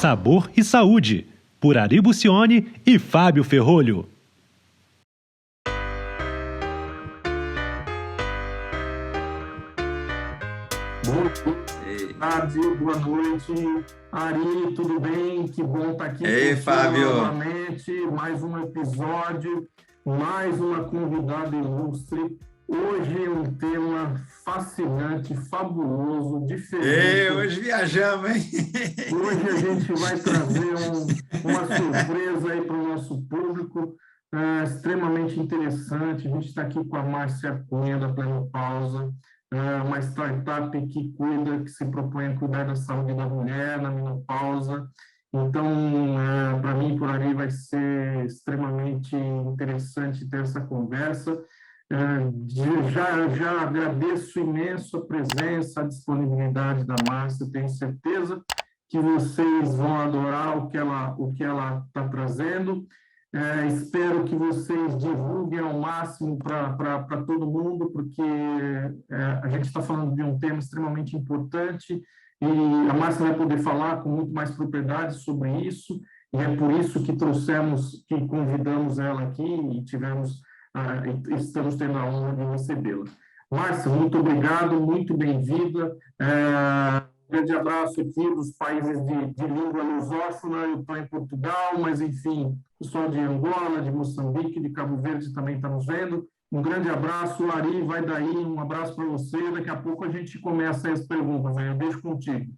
sabor e saúde, por Ari Bucione e Fábio Ferrolho. Boa tarde, boa noite. Ari, tudo bem? Que bom estar aqui Ei, contigo Fábio. novamente. Mais um episódio, mais uma convidada ilustre. Hoje um tema fascinante, fabuloso, diferente. Ei, hoje viajamos, hein? Hoje a gente vai trazer uma surpresa aí para o nosso público, extremamente interessante. A gente está aqui com a Márcia Cunha, da Plenopausa, uma startup que cuida, que se propõe a cuidar da saúde da mulher na menopausa. Então, para mim, por ali, vai ser extremamente interessante ter essa conversa. Já agradeço imenso a presença, a disponibilidade da Márcia, tenho certeza que vocês vão adorar o que ela está trazendo. Espero que vocês divulguem ao máximo para todo mundo, porque a gente está falando de um tema extremamente importante e a Márcia vai poder falar com muito mais propriedade sobre isso, e é por isso que convidamos ela aqui e estamos tendo a honra de recebê-la. Márcia, muito obrigado, muito bem-vinda. Um grande abraço aqui dos países de língua lusófona. Eu estou em Portugal, mas, enfim, o pessoal de Angola, de Moçambique, de Cabo Verde também está nos vendo. Um grande abraço, o Ari vai daí, um abraço para você. Daqui a pouco a gente começa as perguntas, né? Eu deixo contigo.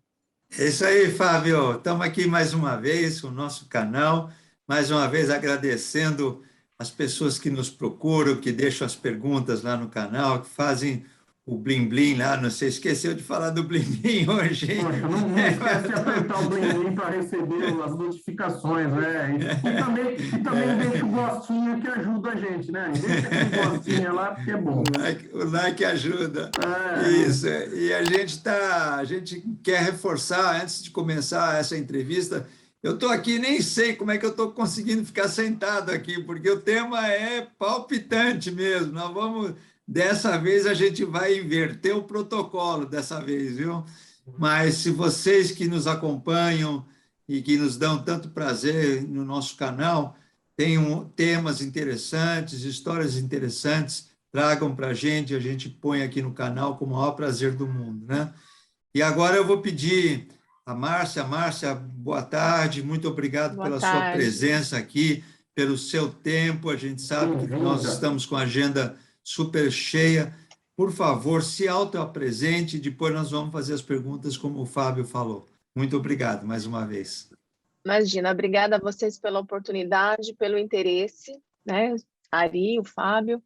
É isso aí, Fábio. Estamos aqui mais uma vez com o nosso canal, mais uma vez agradecendo as pessoas que nos procuram, que deixam as perguntas lá no canal, que fazem o Blim Blim lá. Não sei, esqueceu de falar do Blim Blim hoje, hein? Poxa, não esquece de apertar o Blim Blim para receber as notificações, né? E também deixa o gostinho que ajuda a gente, né? Deixa aquele gostinho lá, porque é bom. O like ajuda. Isso. E a gente quer reforçar, antes de começar essa entrevista, eu estou aqui, nem sei como é que eu estou conseguindo ficar sentado aqui, porque o tema é palpitante mesmo. Dessa vez a gente vai inverter o protocolo dessa vez, viu? Mas se vocês que nos acompanham e que nos dão tanto prazer no nosso canal, tenham temas interessantes, histórias interessantes, tragam para a gente põe aqui no canal com o maior prazer do mundo, né? E agora eu vou pedir a Márcia. Márcia, boa tarde, muito obrigado pela sua presença aqui, pelo seu tempo. A gente sabe que nós estamos com a agenda super cheia. Por favor, se autoapresente e depois nós vamos fazer as perguntas como o Fábio falou. Muito obrigado mais uma vez. Imagina, obrigada a vocês pela oportunidade, pelo interesse, né? Ari, o Fábio.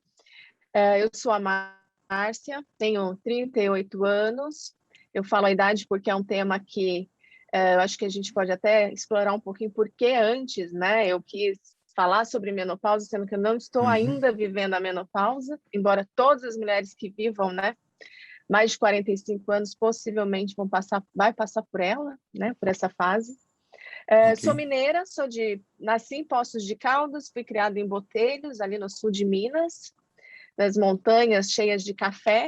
Eu sou a Márcia, tenho 38 anos. Eu falo a idade porque é um tema que eu acho que a gente pode até explorar um pouquinho, porque antes, né, eu quis falar sobre menopausa, sendo que eu não estou ainda vivendo a menopausa, embora todas as mulheres que vivam, né, mais de 45 anos, possivelmente vai passar por ela, né, por essa fase. Sou mineira, nasci em Poços de Caldas, fui criada em Botelhos, ali no sul de Minas, nas montanhas cheias de café.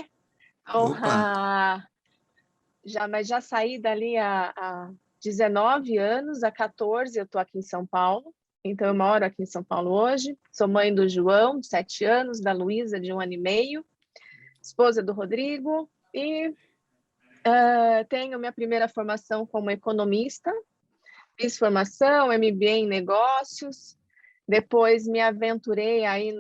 Mas já saí dali há 19 anos, há 14 eu estou aqui em São Paulo, então eu moro aqui em São Paulo hoje. Sou mãe do João, de 7 anos, da Luísa, de 1 ano e meio, esposa do Rodrigo, e tenho minha primeira formação como economista, fiz formação, MBA em negócios, depois me aventurei aí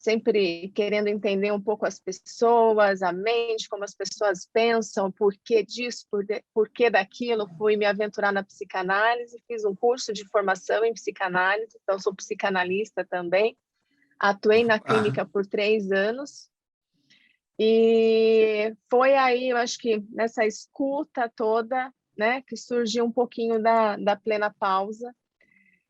sempre querendo entender um pouco as pessoas, a mente, como as pessoas pensam, o porquê disso, porquê daquilo. Fui me aventurar na psicanálise, fiz um curso de formação em psicanálise, então sou psicanalista também. Atuei na clínica por 3 anos. E foi aí, eu acho que nessa escuta toda, né, que surgiu um pouquinho da plena pausa,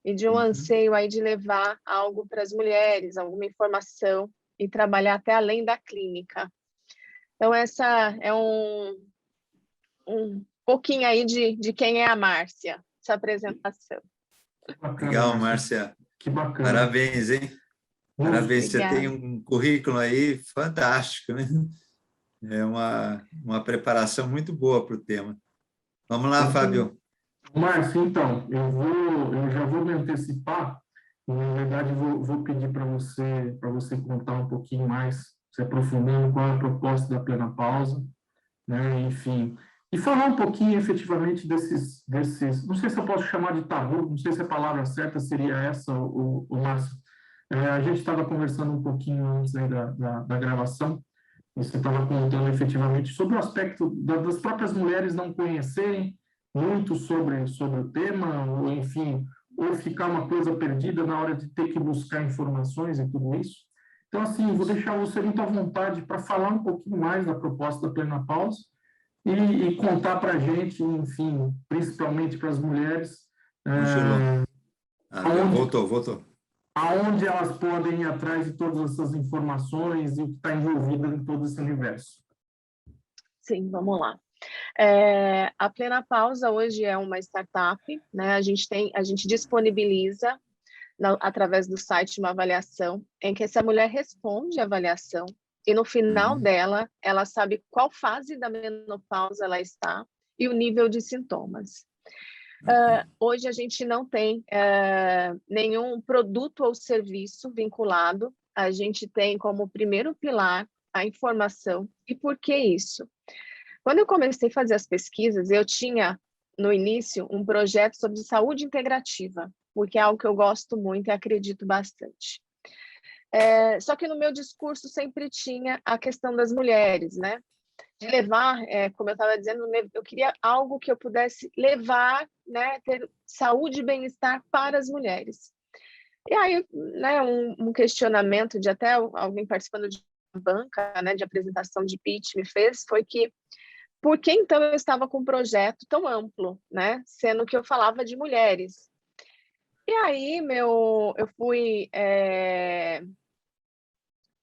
e de um anseio aí de levar algo para as mulheres, alguma informação, e trabalhar até além da clínica. Então, essa é um pouquinho aí de quem é a Márcia, essa apresentação. Legal, Márcia. Que bacana. Parabéns, hein? Parabéns, Obrigada. Você tem um currículo aí fantástico, né? É uma preparação muito boa para o tema. Vamos lá, Fábio. Márcio, então, eu já vou me antecipar, e, na verdade, vou pedir para você contar um pouquinho mais, se aprofundando qual é a proposta da Plena Pausa, né? Enfim, e falar um pouquinho efetivamente não sei se eu posso chamar de tabu, não sei se a palavra certa seria essa, o Márcio. A gente estava conversando um pouquinho antes aí da gravação, e você estava contando efetivamente sobre o aspecto das próprias mulheres não conhecerem muito sobre o tema, ou enfim, ou ficar uma coisa perdida na hora de ter que buscar informações e tudo isso. Então, assim, vou deixar você muito à vontade para falar um pouquinho mais da proposta da Plena Pausa e contar para a gente, enfim, principalmente para as mulheres, Congelou. Ah, tá. aonde, Voltou. aonde elas podem ir atrás de todas essas informações e o que está envolvido em todo esse universo. Sim, vamos lá. A Plena Pausa hoje é uma startup, né? A gente disponibiliza através do site uma avaliação em que essa mulher responde a avaliação e no final dela ela sabe qual fase da menopausa ela está e o nível de sintomas. Hoje a gente não tem nenhum produto ou serviço vinculado, a gente tem como primeiro pilar a informação. E por que isso? Quando eu comecei a fazer as pesquisas, eu tinha, no início, um projeto sobre saúde integrativa, porque é algo que eu gosto muito e acredito bastante. Só que no meu discurso sempre tinha a questão das mulheres, né? De levar, como eu estava dizendo, eu queria algo que eu pudesse levar, né? Ter saúde e bem-estar para as mulheres. E aí, né, um questionamento de até alguém participando de uma banca, né, de apresentação de pitch me fez, foi que por que então eu estava com um projeto tão amplo, né? Sendo que eu falava de mulheres. E aí, eu fui,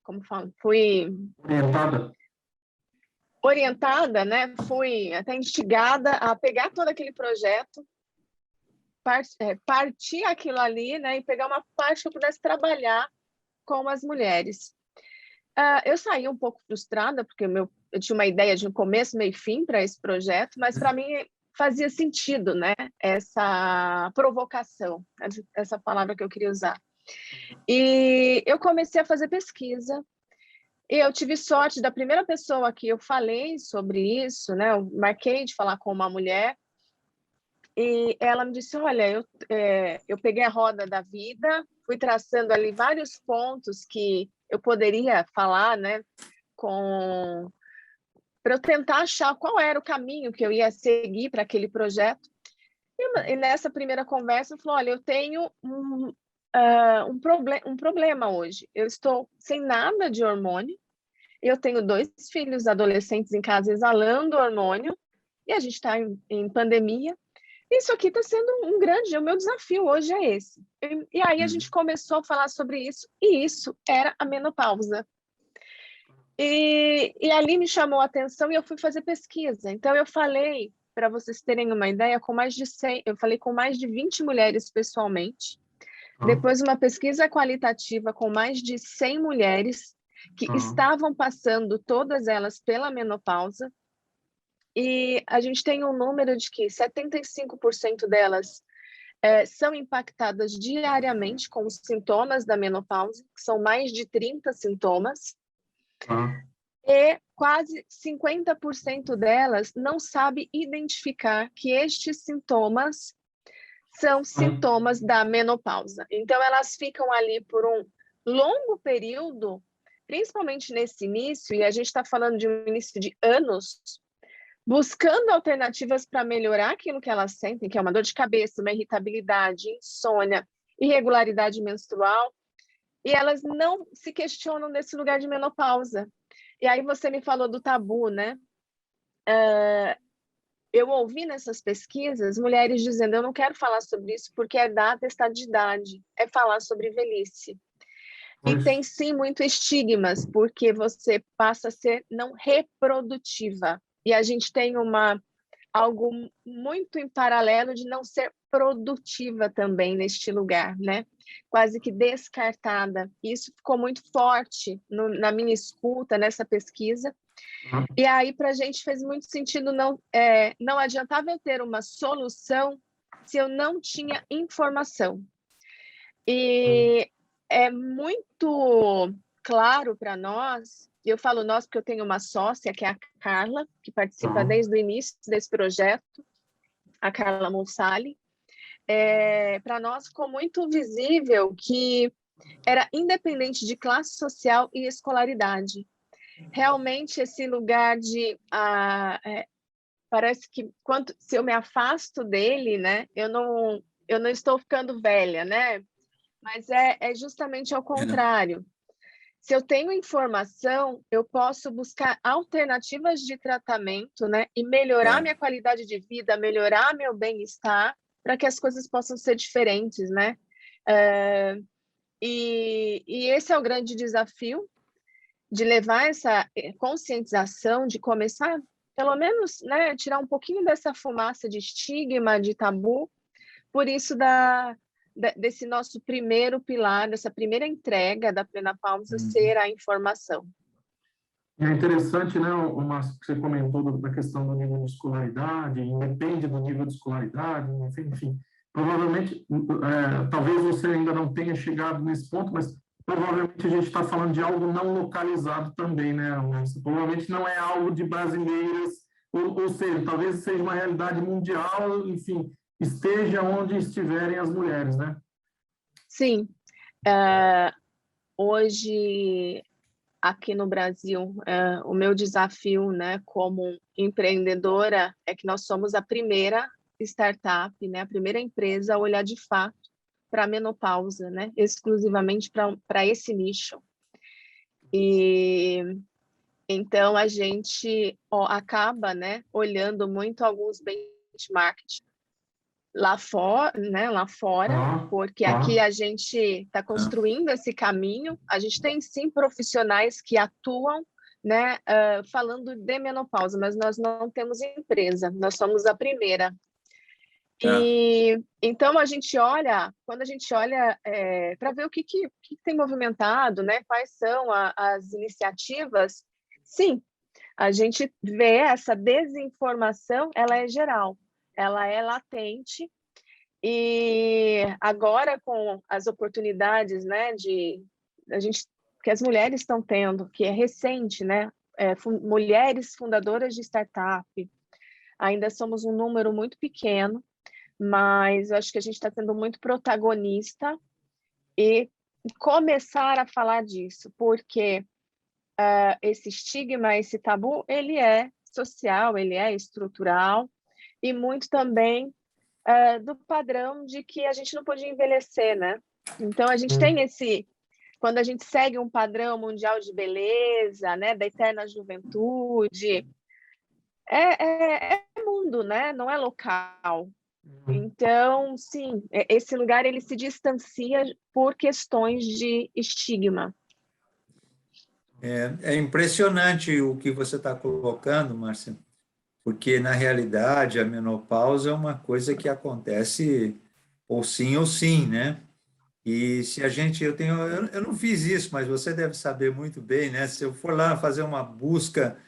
como falo, fui orientada, né? Fui até instigada a pegar todo aquele projeto, partir aquilo ali, né? E pegar uma parte que eu pudesse trabalhar com as mulheres. Eu saí um pouco frustrada, porque eu tinha uma ideia de um começo, meio e fim para esse projeto, mas para mim fazia sentido, né? Essa provocação, essa palavra que eu queria usar. E eu comecei a fazer pesquisa, e eu tive sorte da primeira pessoa que eu falei sobre isso, né? Eu marquei de falar com uma mulher, e ela me disse, olha, eu peguei a roda da vida, fui traçando ali vários pontos que eu poderia falar, né, para eu tentar achar qual era o caminho que eu ia seguir para aquele projeto. E nessa primeira conversa, eu falei, olha, eu tenho um problema hoje. Eu estou sem nada de hormônio, eu tenho 2 filhos adolescentes em casa exalando hormônio, e a gente está em pandemia. Isso aqui está sendo o meu desafio hoje é esse. E aí a gente começou a falar sobre isso, e isso era a menopausa. E ali me chamou a atenção e eu fui fazer pesquisa. Então eu falei, para vocês terem uma ideia, eu falei com mais de 20 mulheres pessoalmente. Depois uma pesquisa qualitativa com mais de 100 mulheres que estavam passando, todas elas, pela menopausa. E a gente tem um número de que 75% delas são impactadas diariamente com os sintomas da menopausa, que são mais de 30 sintomas. E quase 50% delas não sabe identificar que estes sintomas são sintomas da menopausa. Então, elas ficam ali por um longo período, principalmente nesse início, e a gente está falando de um início de anos, buscando alternativas para melhorar aquilo que elas sentem, que é uma dor de cabeça, uma irritabilidade, insônia, irregularidade menstrual, e elas não se questionam nesse lugar de menopausa. E aí você me falou do tabu, né? Eu ouvi nessas pesquisas mulheres dizendo, eu não quero falar sobre isso porque é da atestado de idade, é falar sobre velhice. E tem sim muito estigmas, porque você passa a ser não reprodutiva. E a gente tem algo muito em paralelo de não ser produtiva também neste lugar, né? Quase que descartada. Isso ficou muito forte na minha escuta, nessa pesquisa. E aí, para a gente, fez muito sentido, não adiantava eu ter uma solução se eu não tinha informação. E é muito claro para nós, eu falo nós porque eu tenho uma sócia, que é a Carla, que participa desde o início desse projeto, a Carla Monsali. Para nós ficou muito visível que era independente de classe social e escolaridade. Realmente esse lugar de parece que se eu me afasto dele, né, eu não estou ficando velha, né? Mas é justamente ao contrário. Se eu tenho informação, eu posso buscar alternativas de tratamento, né, e melhorar minha qualidade de vida, melhorar meu bem-estar, para que as coisas possam ser diferentes, né? E esse é o grande desafio, de levar essa conscientização, de começar, pelo menos, né, tirar um pouquinho dessa fumaça de estigma, de tabu, por isso desse nosso primeiro pilar, dessa primeira entrega da Plenapausa ser a informação. É interessante, né, o Márcio, que você comentou da questão do nível de escolaridade, independe do nível de escolaridade, enfim. Provavelmente, talvez você ainda não tenha chegado nesse ponto, mas provavelmente a gente está falando de algo não localizado também, né, Márcio? Provavelmente não é algo de brasileiras, ou seja, talvez seja uma realidade mundial, enfim, esteja onde estiverem as mulheres, né? Sim. Hoje, aqui no Brasil, o meu desafio, né, como empreendedora, é que nós somos a primeira startup, né, a primeira empresa a olhar de fato para a menopausa, né, exclusivamente para esse nicho. E então a gente acaba, né, olhando muito alguns benchmarks lá fora, né, porque aqui a gente está construindo esse caminho. A gente tem sim profissionais que atuam, né, falando de menopausa, mas nós não temos empresa, nós somos a primeira. E então quando a gente olha para ver o que tem movimentado, né, quais são as iniciativas, sim, a gente vê essa desinformação, ela é geral, ela é latente, e agora com as oportunidades, né, que as mulheres estão tendo, que é recente, né, mulheres fundadoras de startup, ainda somos um número muito pequeno, mas eu acho que a gente está sendo muito protagonista e começar a falar disso, porque esse estigma, esse tabu, ele é social, ele é estrutural, e muito também do padrão de que a gente não podia envelhecer, né? Então, a gente tem quando a gente segue um padrão mundial de beleza, né, da eterna juventude, é mundo, né? Não é local. Então, sim, esse lugar ele se distancia por questões de estigma. É impressionante o que você está colocando, Márcia, porque, na realidade, a menopausa é uma coisa que acontece ou sim, né? E se a gente, eu não fiz isso, mas você deve saber muito bem, né? Se eu for lá fazer uma busca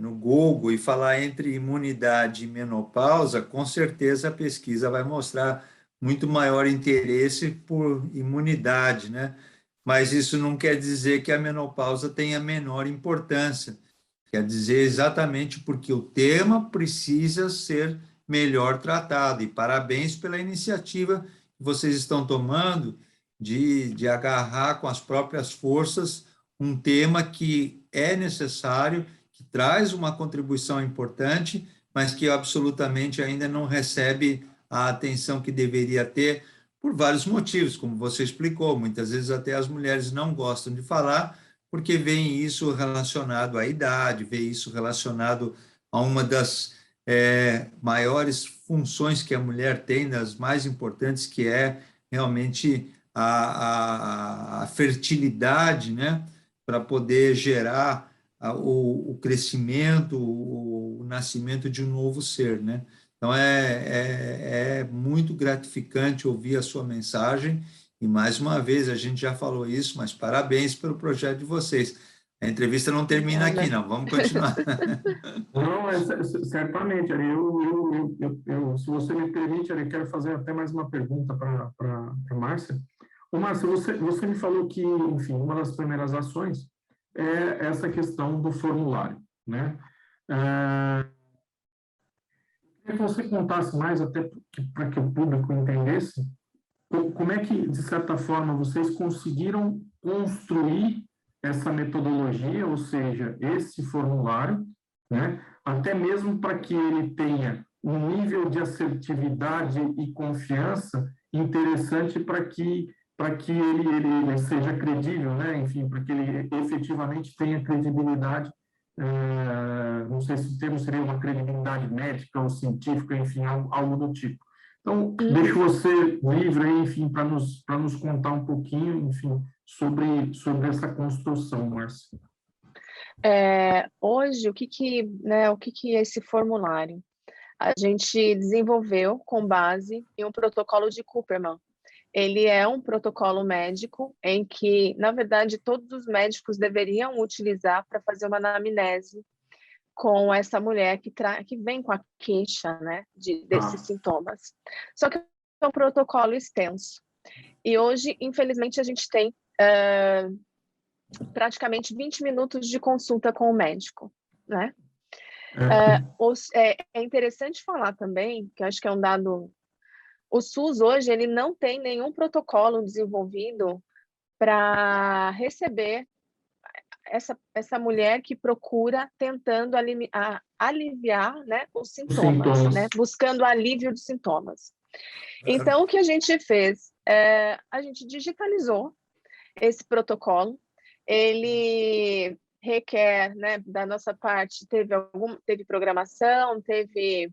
no Google e falar entre imunidade e menopausa, com certeza a pesquisa vai mostrar muito maior interesse por imunidade, né? Mas isso não quer dizer que a menopausa tenha menor importância. Quer dizer exatamente porque o tema precisa ser melhor tratado. E parabéns pela iniciativa que vocês estão tomando de agarrar com as próprias forças um tema que é necessário, que traz uma contribuição importante, mas que absolutamente ainda não recebe a atenção que deveria ter por vários motivos, como você explicou. Muitas vezes até as mulheres não gostam de falar, porque veem isso relacionado à idade, veem isso relacionado a uma das maiores funções que a mulher tem, das mais importantes, que é realmente a fertilidade, né? Para poder gerar o crescimento, o nascimento de um novo ser, né? Então, é muito gratificante ouvir a sua mensagem e, mais uma vez, a gente já falou isso, mas parabéns pelo projeto de vocês. A entrevista não termina aqui, não. Vamos continuar. Não, mas certamente, Ari, se você me permite, Ari, quero fazer até mais uma pergunta para a Márcia. Ô, Márcia, você me falou que, enfim, uma das primeiras ações é essa questão do formulário, né? Queria que você contasse mais, até para que o público entendesse, como é que, de certa forma, vocês conseguiram construir essa metodologia, ou seja, esse formulário, né? Até mesmo para que ele tenha um nível de assertividade e confiança interessante para que ele seja credível, né? Enfim, para que ele efetivamente tenha credibilidade. Não sei se o termo seria uma credibilidade médica ou científica, enfim, algo do tipo. Então, deixo você livre aí, enfim, para nos contar um pouquinho, enfim, sobre essa construção, Márcia. Hoje, o que é esse formulário? A gente desenvolveu com base em um protocolo de Cooperman. Ele é um protocolo médico em que, na verdade, todos os médicos deveriam utilizar para fazer uma anamnese com essa mulher que vem com a queixa, né, desses sintomas. Só que é um protocolo extenso. E hoje, infelizmente, a gente tem praticamente 20 minutos de consulta com o médico, né? É interessante falar também, que acho que é um dado... O SUS hoje ele não tem nenhum protocolo desenvolvido para receber essa mulher que procura tentando aliviar, né, os sintomas, né, buscando alívio dos sintomas. Então, o que a gente fez? A gente digitalizou esse protocolo. Ele requer, né, da nossa parte, teve programação, teve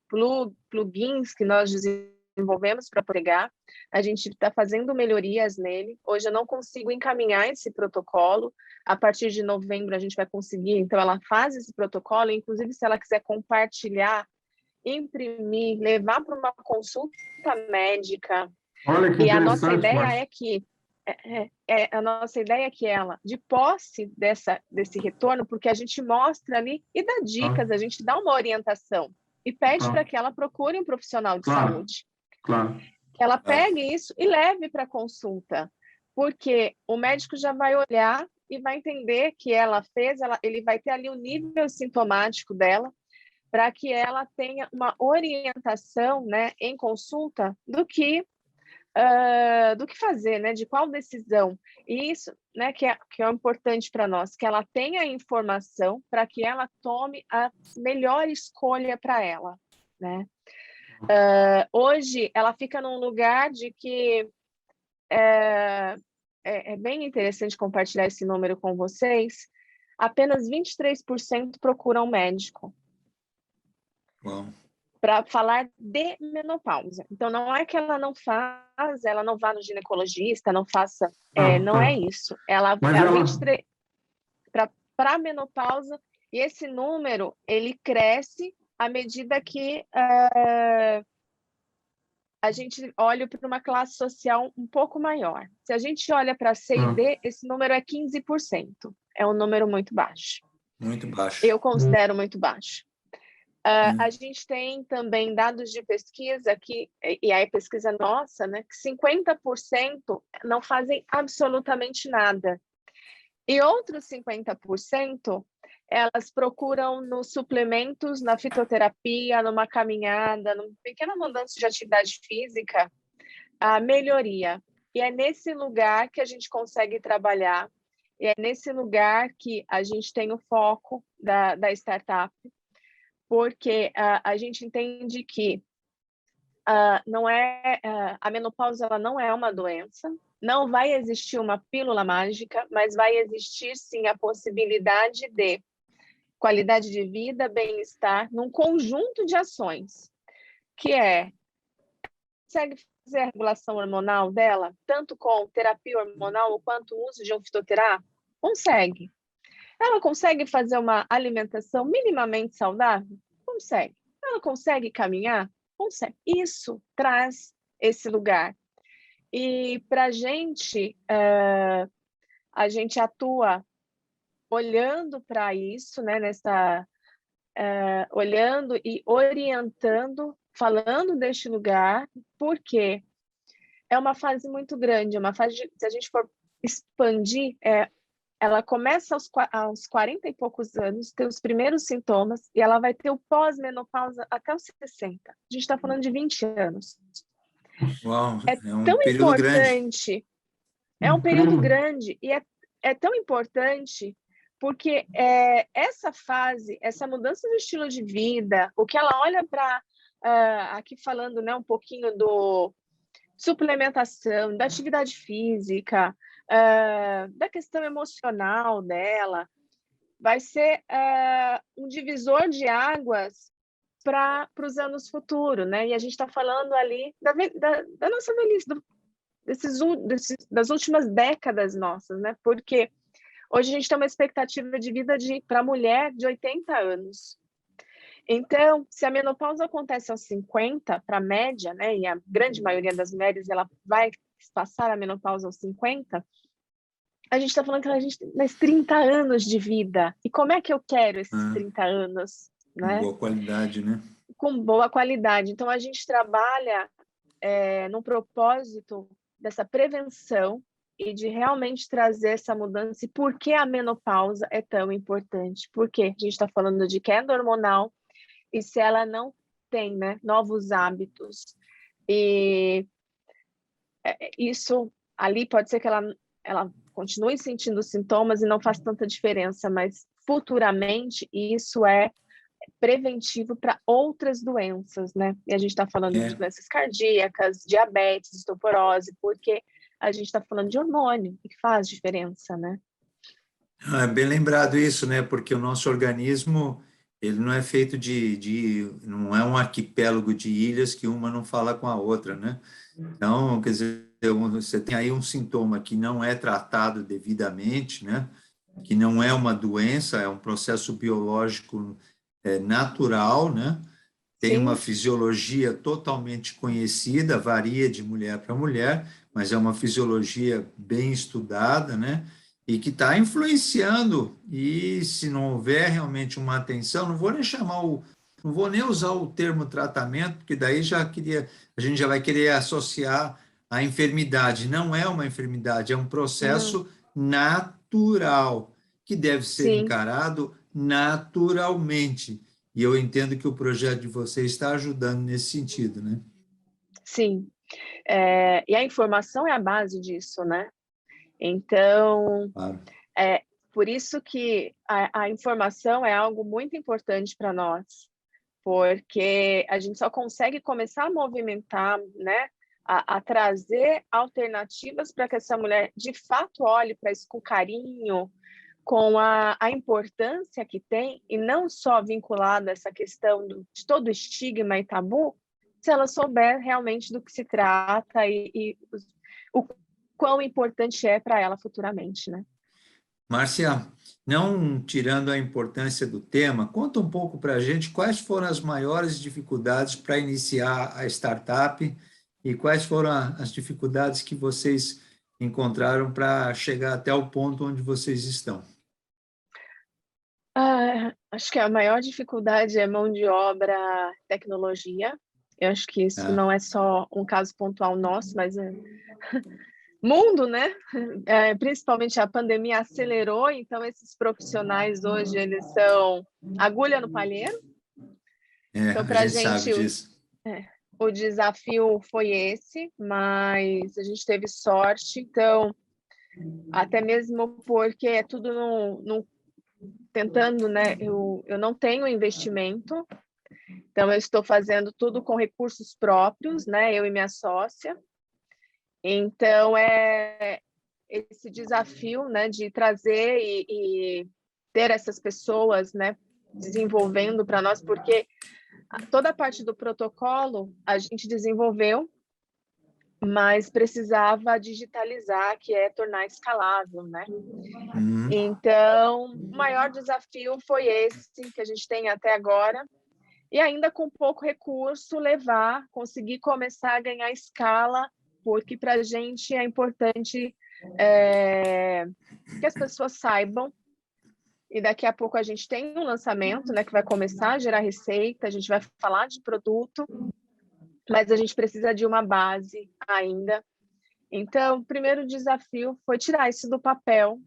plugins que nós desenvolvemos para pregar. A gente está fazendo melhorias nele. Hoje eu não consigo encaminhar esse protocolo. A partir de novembro a gente vai conseguir. Então ela faz esse protocolo, inclusive se ela quiser compartilhar, imprimir, levar para uma consulta médica. Olha que e a nossa ideia Márcia. é que a nossa ideia é que ela, de posse desse retorno, porque a gente mostra ali e dá dicas, a gente dá uma orientação e pede para que ela procure um profissional de saúde. Claro. Que ela pegue isso e leve para consulta, porque o médico já vai olhar e vai entender que ele vai ter ali o nível sintomático dela, para que ela tenha uma orientação, né, em consulta do que fazer, né, de qual decisão. E isso, né, que é importante para nós, que ela tenha a informação para que ela tome a melhor escolha para ela, né? Hoje, ela fica num lugar de que é bem interessante compartilhar esse número com vocês. Apenas 23% procuram médico para falar de menopausa. Então, não é que ela não vá no ginecologista, não faça... não é isso. Ela... 23% para a menopausa, e esse número, ele cresce à medida que a gente olha para uma classe social um pouco maior. Se a gente olha para C e D, esse número é 15%. É um número muito baixo. Muito baixo. Eu considero muito baixo. A gente tem também dados de pesquisa e aí pesquisa nossa, né, que 50% não fazem absolutamente nada. E outros 50%, elas procuram nos suplementos, na fitoterapia, numa caminhada, numa pequena mudança de atividade física, a melhoria. E é nesse lugar que a gente consegue trabalhar, e é nesse lugar que a gente tem o foco da startup, porque a gente entende que a menopausa ela não é uma doença, não vai existir uma pílula mágica, mas vai existir sim a possibilidade de qualidade de vida, bem-estar, num conjunto de ações, que consegue fazer a regulação hormonal dela, tanto com terapia hormonal quanto o uso de um fitoterapeuta? Consegue. Ela consegue fazer uma alimentação minimamente saudável? Consegue. Ela consegue caminhar? Consegue. Isso traz esse lugar. E para a gente atua olhando para isso, né, olhando e orientando, falando deste lugar, porque é uma fase muito grande, uma fase se a gente for expandir, ela começa aos 40 e poucos anos, tem os primeiros sintomas, e ela vai ter o pós-menopausa até os 60. A gente está falando de 20 anos. Uau, é um Tão período grande. importante, é um período grande, e é tão importante porque essa fase, essa mudança do estilo de vida, o que ela olha para, aqui falando, né, um pouquinho do suplementação, da atividade física, da questão emocional dela, vai ser um divisor de águas para os anos futuros, né? E a gente está falando ali da nossa velhice, das últimas décadas nossas, né? Porque hoje a gente tem uma expectativa de vida para a mulher de 80 anos. Então, se a menopausa acontece aos 50, para a média, né, e a grande maioria das mulheres ela vai passar a menopausa aos 50, a gente está falando que a gente tem mais 30 anos de vida. E como é que eu quero esses 30 anos? Né? Com boa qualidade, né? Com boa qualidade. Então, a gente trabalha num propósito dessa prevenção e de realmente trazer essa mudança. E por que a menopausa é tão importante? Porque a gente está falando de queda hormonal, e se ela não tem, né, novos hábitos, e isso ali pode ser que ela continue sentindo sintomas e não faz tanta diferença, mas futuramente isso é preventivo para outras doenças, né? E a gente está falando de doenças cardíacas, diabetes, osteoporose, porque a gente está falando de hormônio, que faz diferença, né? É bem lembrado isso, né? Porque o nosso organismo, ele não é feito não é um arquipélago de ilhas que uma não fala com a outra, né? Então, quer dizer, você tem aí um sintoma que não é tratado devidamente, né? Que não é uma doença, é um processo biológico natural, né? Tem Sim. uma fisiologia totalmente conhecida, varia de mulher para mulher, mas é uma fisiologia bem estudada, né? E que está influenciando, e se não houver realmente uma atenção, não vou nem usar o termo tratamento, porque daí a gente já vai querer associar a enfermidade. Não é uma enfermidade, é um processo natural, que deve ser Sim. encarado naturalmente. E eu entendo que o projeto de vocês está ajudando nesse sentido, né? Sim. E a informação é a base disso, né? Então, Claro. Por isso que a informação é algo muito importante para nós, porque a gente só consegue começar a movimentar, né, a trazer alternativas para que essa mulher, de fato, olhe para isso com carinho, com a importância que tem, e não só vinculada a essa questão de todo estigma e tabu, se ela souber realmente do que se trata e o quão importante é para ela futuramente, né? Márcia, não tirando a importância do tema, conta um pouco para a gente quais foram as maiores dificuldades para iniciar a startup e quais foram as dificuldades que vocês encontraram para chegar até o ponto onde vocês estão. Acho que a maior dificuldade é mão de obra, tecnologia. Eu acho que isso não é só um caso pontual nosso, mas mundo, né? Principalmente a pandemia acelerou, então esses profissionais hoje eles são agulha no palheiro. Então, para a gente sabe disso. O desafio foi esse, mas a gente teve sorte, então, até mesmo porque é tudo tentando, né? Eu não tenho investimento, então eu estou fazendo tudo com recursos próprios, né? Eu e minha sócia. Então, esse desafio, né, de trazer e ter essas pessoas, né, desenvolvendo para nós, porque toda a parte do protocolo a gente desenvolveu, mas precisava digitalizar, que é tornar escalável, né? Então, o maior desafio foi esse que a gente tem até agora, e ainda com pouco recurso conseguir começar a ganhar escala, porque para a gente é importante que as pessoas saibam e daqui a pouco a gente tem um lançamento, né, que vai começar a gerar receita, a gente vai falar de produto, mas a gente precisa de uma base ainda. Então, o primeiro desafio foi tirar isso do papel,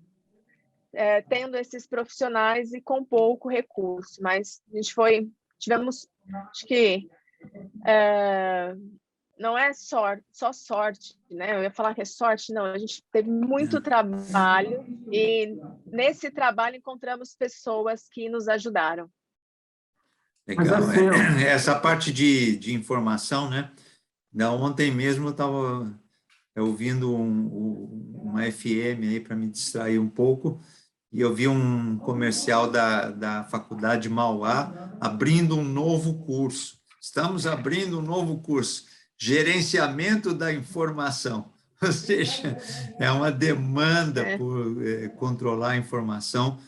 tendo esses profissionais e com pouco recurso, mas a gente tivemos, acho que não é só sorte, né? Eu ia falar que é sorte, não, a gente teve muito trabalho e nesse trabalho encontramos pessoas que nos ajudaram. Legal. Mas assim, Essa parte de informação, né? Ontem mesmo eu estava ouvindo uma FM aí para me distrair um pouco, e eu vi um comercial da Faculdade Mauá abrindo um novo curso. Estamos abrindo um novo curso, Gerenciamento da Informação. Ou seja, é uma demanda por controlar a informação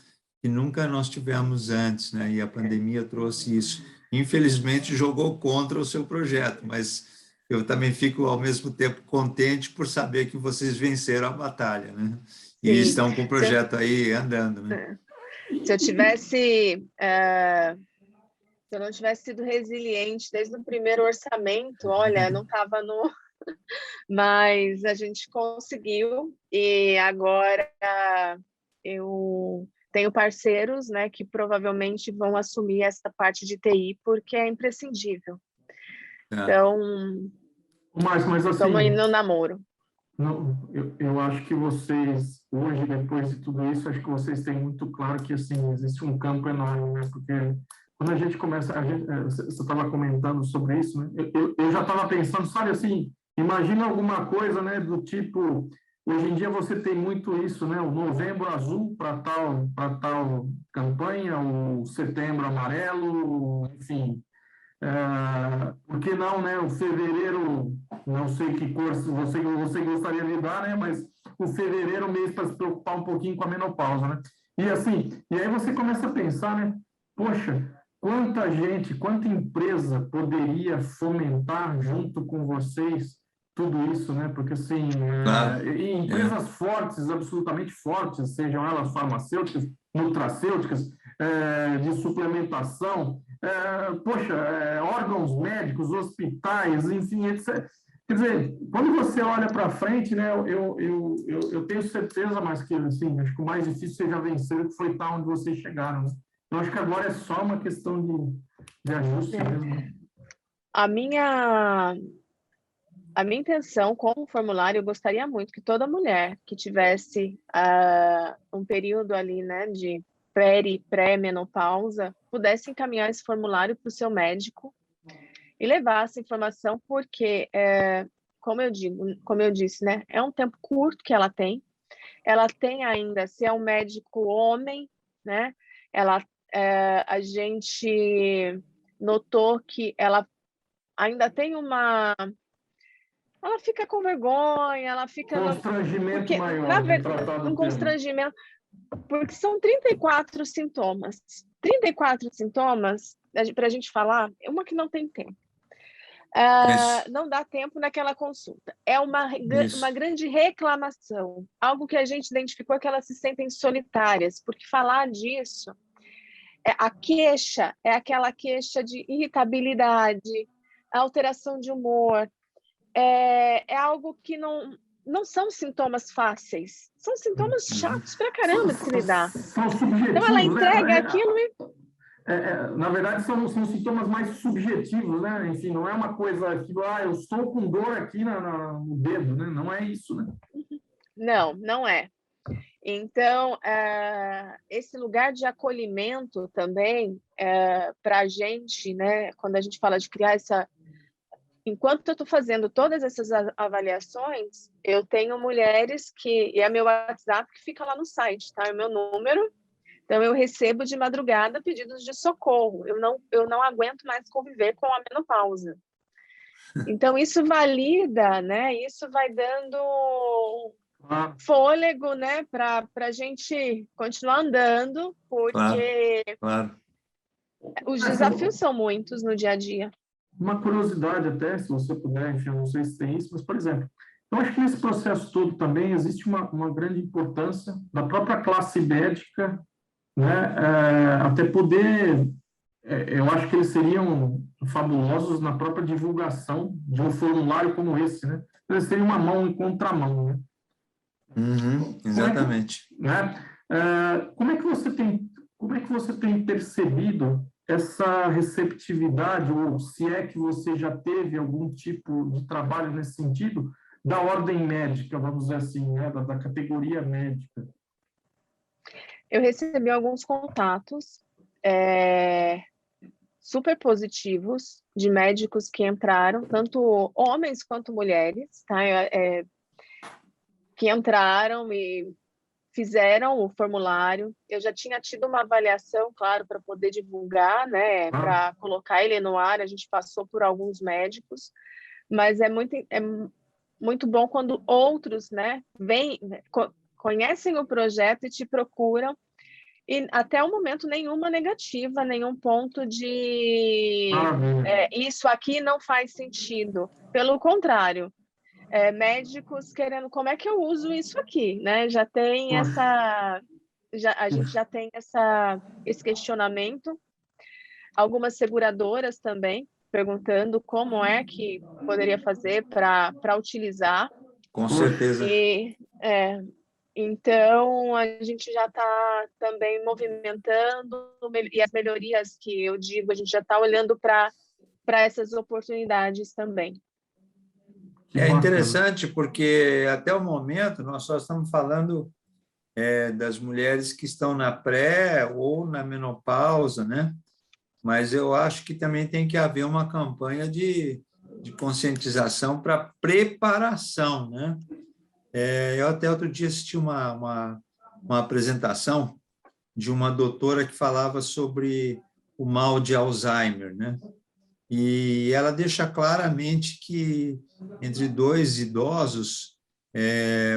que nunca nós tivemos antes, né? E a pandemia trouxe isso. Infelizmente, jogou contra o seu projeto, mas eu também fico, ao mesmo tempo, contente por saber que vocês venceram a batalha, né? E Sim. estão com o projeto aí andando, né? Se eu tivesse... Se eu não tivesse sido resiliente desde o primeiro orçamento, olha, não estava no... Mas a gente conseguiu, e agora eu tenho parceiros, né, que provavelmente vão assumir essa parte de TI, porque é imprescindível. Então, mas assim, estamos indo no namoro. Não, eu acho que vocês, hoje, depois de tudo isso, acho que vocês têm muito claro que, assim, existe um campo enorme, né? Porque quando a gente começa, você estava comentando sobre isso, né? Eu já estava pensando, sabe, assim, imagina alguma coisa, né, do tipo, hoje em dia você tem muito isso, né? O Novembro Azul para tal campanha, o Setembro Amarelo, enfim. Por que não, né? O fevereiro, não sei que cor você gostaria de dar, né? Mas o fevereiro é um mês para se preocupar um pouquinho com a menopausa, né? E assim, e aí você começa a pensar, né? Poxa, quanta gente, quanta empresa poderia fomentar junto com vocês tudo isso, né? Porque assim, Claro. e empresas fortes, absolutamente fortes, sejam elas farmacêuticas, nutracêuticas, de suplementação, órgãos médicos, hospitais, enfim, etc. Quer dizer, quando você olha para frente, né, eu tenho certeza, mas que assim, acho que o mais difícil seja vencer, que foi estar onde vocês chegaram. Né? Eu acho que agora é só uma questão de ajuste mesmo. A minha intenção com o formulário, eu gostaria muito que toda mulher que tivesse um período ali, né, de pré-menopausa, pudesse encaminhar esse formulário para o seu médico e levar essa informação, porque, como eu disse, né, é um tempo curto que ela tem ainda, se é um médico homem, né, a gente notou que ela ainda tem ela fica com vergonha, ela fica... Constrangimento maior. Na verdade, um constrangimento, porque são 34 sintomas. 34 sintomas, para a gente falar, é uma que não tem tempo. Não dá tempo naquela consulta. É uma grande reclamação. Algo que a gente identificou é que elas se sentem solitárias, porque falar disso, a queixa é aquela queixa de irritabilidade, alteração de humor, é algo que não são sintomas fáceis, são sintomas chatos pra caramba de se lidar. São subjetivos, então ela entrega, né? Aquilo e... na verdade, são sintomas mais subjetivos, né? Enfim, não é uma coisa que, eu estou com dor aqui no dedo, né? Não é isso, né? Não é. Então, esse lugar de acolhimento também, para a gente, né? Quando a gente fala de criar essa... Enquanto eu estou fazendo todas essas avaliações, eu tenho mulheres e é meu WhatsApp que fica lá no site, tá? É o meu número. Então, eu recebo de madrugada pedidos de socorro. Eu não aguento mais conviver com a menopausa. Então, isso valida, né? Isso vai dando fôlego, né? Para a gente continuar andando, porque os desafios são muitos no dia a dia. Uma curiosidade até, se você puder, enfim, eu não sei se tem isso, mas, por exemplo, eu acho que nesse processo todo também existe uma grande importância da própria classe médica né? Até poder, eu acho que eles seriam fabulosos na própria divulgação de um formulário como esse, né? Eles seriam uma mão em contramão, né? Exatamente. Como é que você tem percebido essa receptividade, ou se é que você já teve algum tipo de trabalho nesse sentido, da ordem médica, vamos dizer assim, né? Da categoria médica? Eu recebi alguns contatos super positivos de médicos que entraram, tanto homens quanto mulheres, tá? Que entraram e fizeram o formulário. Eu já tinha tido uma avaliação, claro, para poder divulgar, né? Para colocar ele no ar, a gente passou por alguns médicos, mas é muito bom quando outros, né, conhecem o projeto e te procuram, e até o momento nenhuma negativa, nenhum ponto de isso aqui não faz sentido. Pelo contrário, médicos querendo como é que eu uso isso aqui, né? Já tem a gente já tem esse questionamento. Algumas seguradoras também perguntando como é que poderia fazer para utilizar. Com certeza. Então, a gente já está também movimentando, e as melhorias que eu digo, a gente já está olhando para essas oportunidades também. É interessante porque, até o momento, nós só estamos falando das mulheres que estão na pré ou na menopausa, né? Mas eu acho que também tem que haver uma campanha de conscientização para preparação, né? Eu até outro dia assisti uma apresentação de uma doutora que falava sobre o mal de Alzheimer, né? E ela deixa claramente que entre 2 idosos,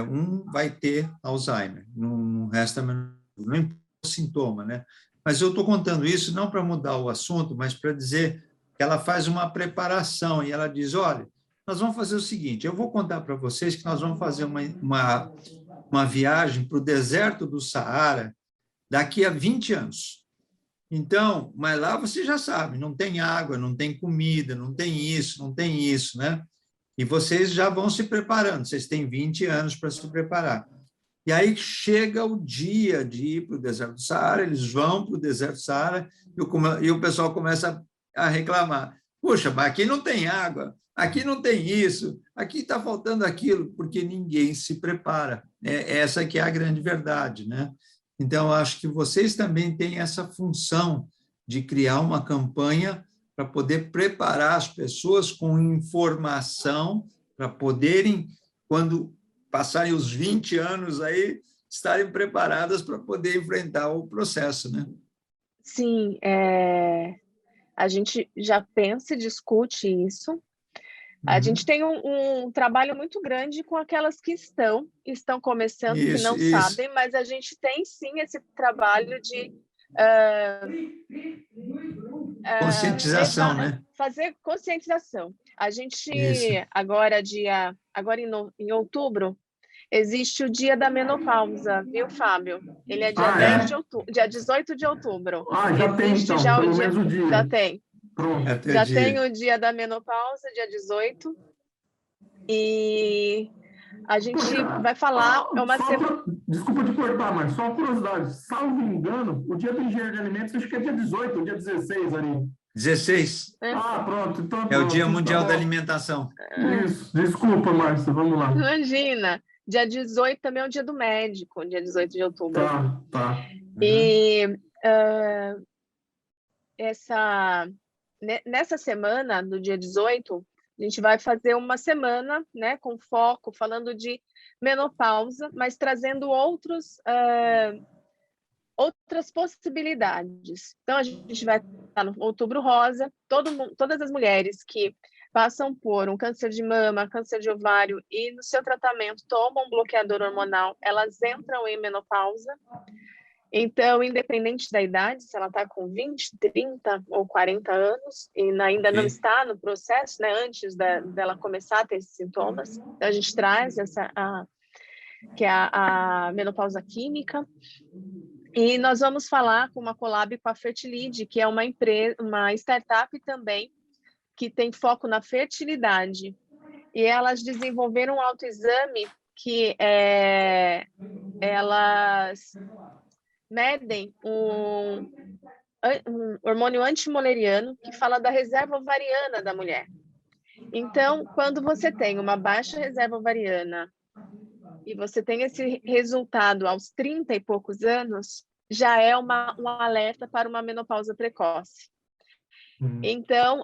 um vai ter Alzheimer, não resta não importa o sintoma, né? Mas eu estou contando isso não para mudar o assunto, mas para dizer que ela faz uma preparação e ela diz, olha, nós vamos fazer o seguinte, eu vou contar para vocês que nós vamos fazer uma viagem para o deserto do Saara daqui a 20 anos. Então, mas lá você já sabe, não tem água, não tem comida, não tem isso, né? E vocês já vão se preparando, vocês têm 20 anos para se preparar. E aí chega o dia de ir para o deserto do Saara, eles vão para o deserto do Saara e o pessoal começa a reclamar. Puxa, mas aqui não tem água, aqui não tem isso, aqui está faltando aquilo, porque ninguém se prepara. Essa que é a grande verdade, né? Então, acho que vocês também têm essa função de criar uma campanha para poder preparar as pessoas com informação para poderem, quando passarem os 20 anos aí, estarem preparadas para poder enfrentar o processo, né? Sim, a gente já pensa e discute isso. A gente tem um trabalho muito grande com aquelas que estão começando, que não sabem, mas a gente tem, sim, esse trabalho de conscientização, né? Fazer conscientização. A gente, agora em outubro, existe o Dia da Menopausa, viu, Fábio? Ele é dia 18 de outubro. Já tem, então, pelo menos o dia. Já tem. Pronto. Já tem o Dia da Menopausa, dia 18. E a gente vai falar... Desculpa te cortar, mas só uma curiosidade. Salvo engano, o Dia do Engenheiro de Alimentos, acho que é dia 18 ou dia 16 ali. 16. Pronto. Então, é o Dia Mundial da Alimentação. Isso. Desculpa, Márcia, vamos lá. Imagina. Dia 18 também é o Dia do Médico, dia 18 de outubro. Tá. E nessa semana, do dia 18, a gente vai fazer uma semana, né, com foco, falando de menopausa, mas trazendo outras possibilidades. Então, a gente vai estar no Outubro Rosa, todas as mulheres que passam por um câncer de mama, câncer de ovário e no seu tratamento tomam um bloqueador hormonal, elas entram em menopausa. Então, independente da idade, se ela está com 20, 30 ou 40 anos e ainda não está no processo, né, antes dela começar a ter esses sintomas, então a gente traz que é a menopausa química. E nós vamos falar com uma collab com a Fertilide, que é uma empresa, uma startup também, que tem foco na fertilidade. E elas desenvolveram um autoexame que elas medem um hormônio antimoleriano que fala da reserva ovariana da mulher. Então, quando você tem uma baixa reserva ovariana e você tem esse resultado aos 30 e poucos anos, já é um alerta para uma menopausa precoce. Então,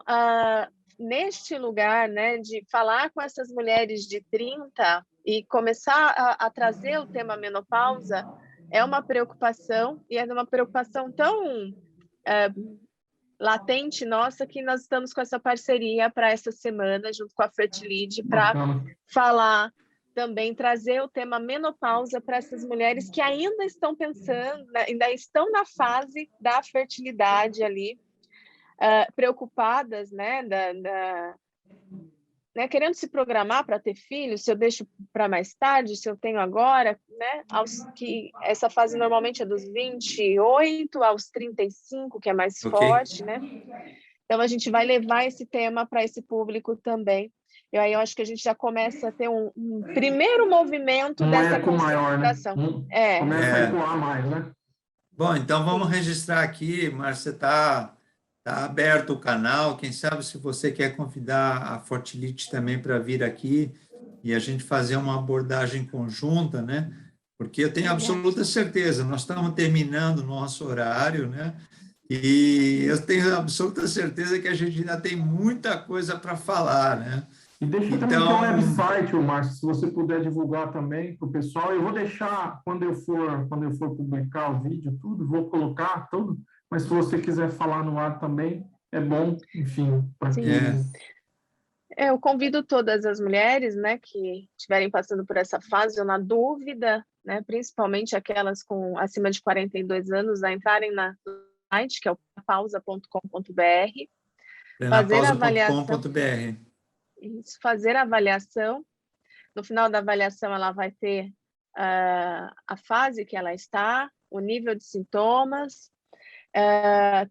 neste lugar, né, de falar com essas mulheres de 30 e começar a trazer o tema menopausa, é uma preocupação, e é uma preocupação tão latente nossa, que nós estamos com essa parceria para essa semana, junto com a Fertilide, para falar também, trazer o tema menopausa para essas mulheres que ainda estão pensando, ainda estão na fase da fertilidade ali, preocupadas, né, né, querendo se programar para ter filhos, se eu deixo para mais tarde, se eu tenho agora, né, que essa fase normalmente é dos 28 aos 35, que é mais forte, né? Então, a gente vai levar esse tema para esse público também. E aí eu acho que a gente já começa a ter um primeiro movimento dessa conscientização. Maior, né? Começa a ecoar mais, né? Bom, então vamos registrar aqui, Márcia, está aberto o canal, quem sabe se você quer convidar a Fertility também para vir aqui e a gente fazer uma abordagem conjunta, né? Porque eu tenho absoluta certeza, nós estamos terminando o nosso horário, né? E eu tenho absoluta certeza que a gente ainda tem muita coisa para falar, né? E deixa eu também ter um website, Márcio, se você puder divulgar também para o pessoal. Eu vou deixar, quando eu for publicar o vídeo, tudo, vou colocar tudo, mas se você quiser falar no ar também, é bom, enfim. Eu convido todas as mulheres, né, que estiverem passando por essa fase ou na dúvida, né, principalmente aquelas com acima de 42 anos, a entrarem no site, que é o pausa.com.br, fazer a avaliação. Isso, fazer a avaliação. No final da avaliação, ela vai ter a fase que ela está, o nível de sintomas.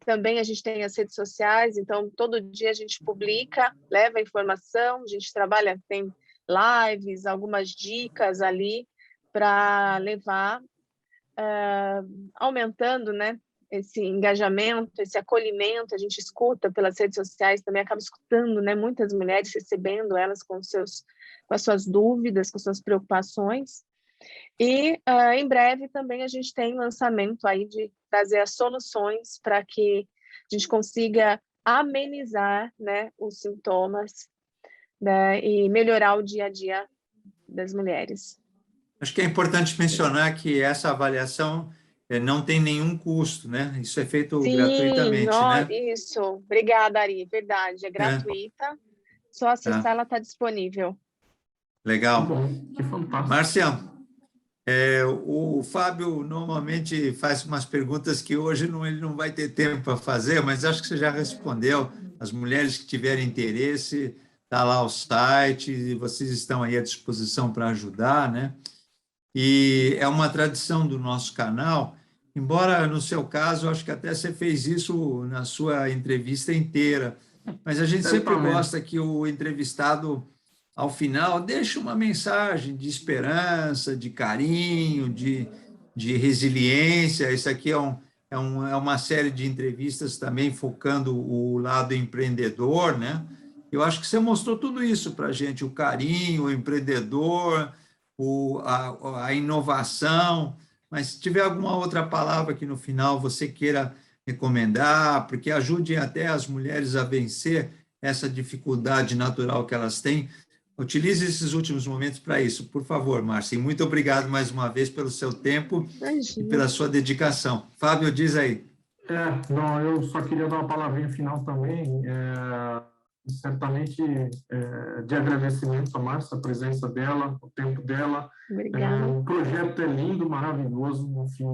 Também a gente tem as redes sociais, então todo dia a gente publica, leva informação, a gente trabalha, tem lives, algumas dicas ali para levar, aumentando, né, esse engajamento, esse acolhimento. A gente escuta pelas redes sociais, também acaba escutando, né, muitas mulheres, recebendo elas com as suas dúvidas, com suas preocupações. E em breve também a gente tem lançamento aí de trazer as soluções para que a gente consiga amenizar, né, os sintomas, né, e melhorar o dia a dia das mulheres. Acho que é importante mencionar que essa avaliação não tem nenhum custo, né? Isso é feito gratuitamente, né? Isso. Obrigada, Ari. Verdade, é gratuita. Só acessar, ela está disponível. Legal. Que fantástico. Márcia, o Fábio normalmente faz umas perguntas que hoje ele não vai ter tempo para fazer, mas acho que você já respondeu. As mulheres que tiverem interesse, está lá o site, e vocês estão aí à disposição para ajudar, né? E é uma tradição do nosso canal, embora no seu caso, acho que até você fez isso na sua entrevista inteira, mas a gente sempre gosta que o entrevistado, ao final, deixe uma mensagem de esperança, de carinho, de resiliência. Isso aqui é uma série de entrevistas também focando o lado empreendedor, né? Eu acho que você mostrou tudo isso para a gente, o carinho, o empreendedor, a inovação, mas se tiver alguma outra palavra que no final você queira recomendar, porque ajude até as mulheres a vencer essa dificuldade natural que elas têm, utilize esses últimos momentos para isso, por favor, Márcia. E muito obrigado mais uma vez pelo seu tempo e pela sua dedicação. Fábio, diz aí. Eu só queria dar uma palavrinha final também, certamente de agradecimento a Márcia, a presença dela, o tempo dela. Obrigada. O projeto é lindo, maravilhoso. Enfim,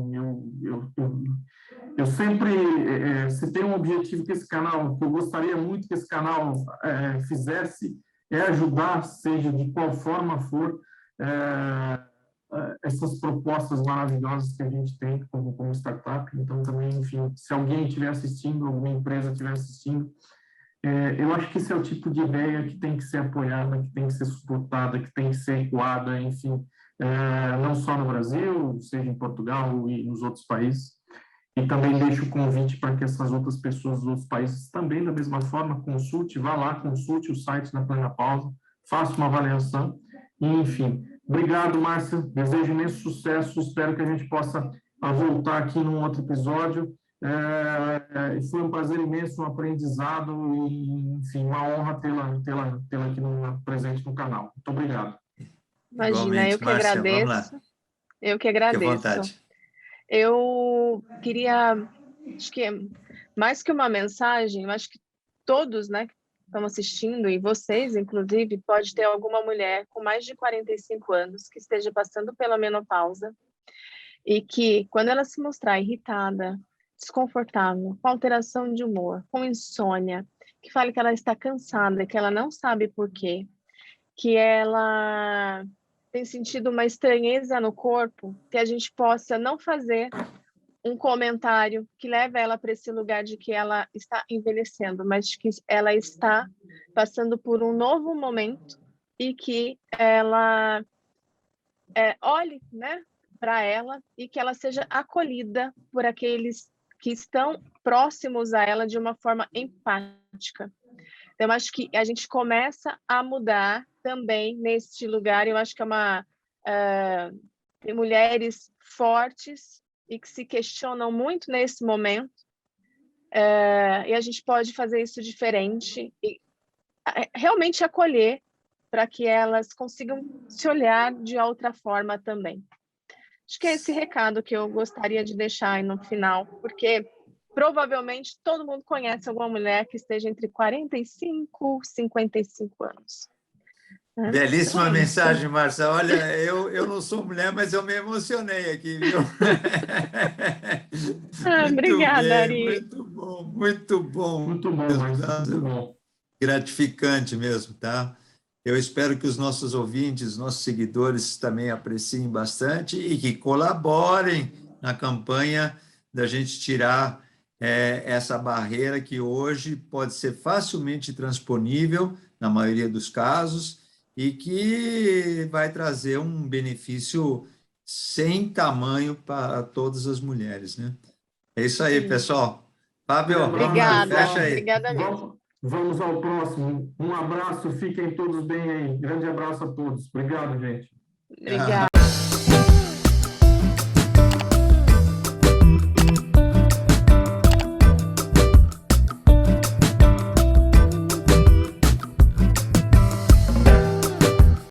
eu sempre, se tem um objetivo que esse canal, que eu gostaria muito que esse canal fizesse, é ajudar, seja de qual forma for, essas propostas maravilhosas que a gente tem como startup. Então, também, enfim, se alguém estiver assistindo, alguma empresa estiver assistindo, eu acho que esse é o tipo de ideia que tem que ser apoiada, que tem que ser suportada, que tem que ser ecoada, enfim, não só no Brasil, seja em Portugal e nos outros países. E também deixo o convite para que essas outras pessoas dos outros países também, da mesma forma, vá lá, consulte o site da Plena Pausa, faça uma avaliação. E, enfim, obrigado, Márcia. Desejo imenso sucesso. Espero que a gente possa voltar aqui num outro episódio. Foi um prazer imenso, um aprendizado e, enfim, uma honra tê-la aqui presente no canal. Muito obrigado. Imagina, Igualmente, eu que Márcia, agradeço. vamos lá. Eu que Fique à agradeço. vontade. Eu queria, acho que mais que uma mensagem, eu acho que todos, né, que estão assistindo, e vocês, inclusive, pode ter alguma mulher com mais de 45 anos que esteja passando pela menopausa e que, quando ela se mostrar irritada, desconfortável, com alteração de humor, com insônia, que fale que ela está cansada, que ela não sabe por quê, que ela tem sentido uma estranheza no corpo, que a gente possa não fazer um comentário que leve ela para esse lugar de que ela está envelhecendo, mas de que ela está passando por um novo momento e que ela olhe, né, para ela e que ela seja acolhida por aqueles que estão próximos a ela de uma forma empática. Então, eu acho que a gente começa a mudar também neste lugar. Eu acho que tem mulheres fortes e que se questionam muito nesse momento, e a gente pode fazer isso diferente e realmente acolher para que elas consigam se olhar de outra forma também. Acho que é esse recado que eu gostaria de deixar aí no final, porque provavelmente todo mundo conhece alguma mulher que esteja entre 45 e 55 anos. Belíssima mensagem, Márcia. Olha, eu não sou mulher, mas eu me emocionei aqui, viu? Muito Obrigada, bem, Ari. muito bom, muito bom. Muito bom, mesmo, Márcia, tá? muito bom. Gratificante mesmo, tá? Eu espero que os nossos ouvintes, nossos seguidores também apreciem bastante e que colaborem na campanha da gente tirar essa barreira que hoje pode ser facilmente transponível, na maioria dos casos, e que vai trazer um benefício sem tamanho para todas as mulheres, né? É isso aí, Sim. pessoal. Fábio, Obrigada, fecha aí. obrigada mesmo. Vamos ao próximo. Um abraço, fiquem todos bem aí. Grande abraço a todos. Obrigado, gente. Obrigada.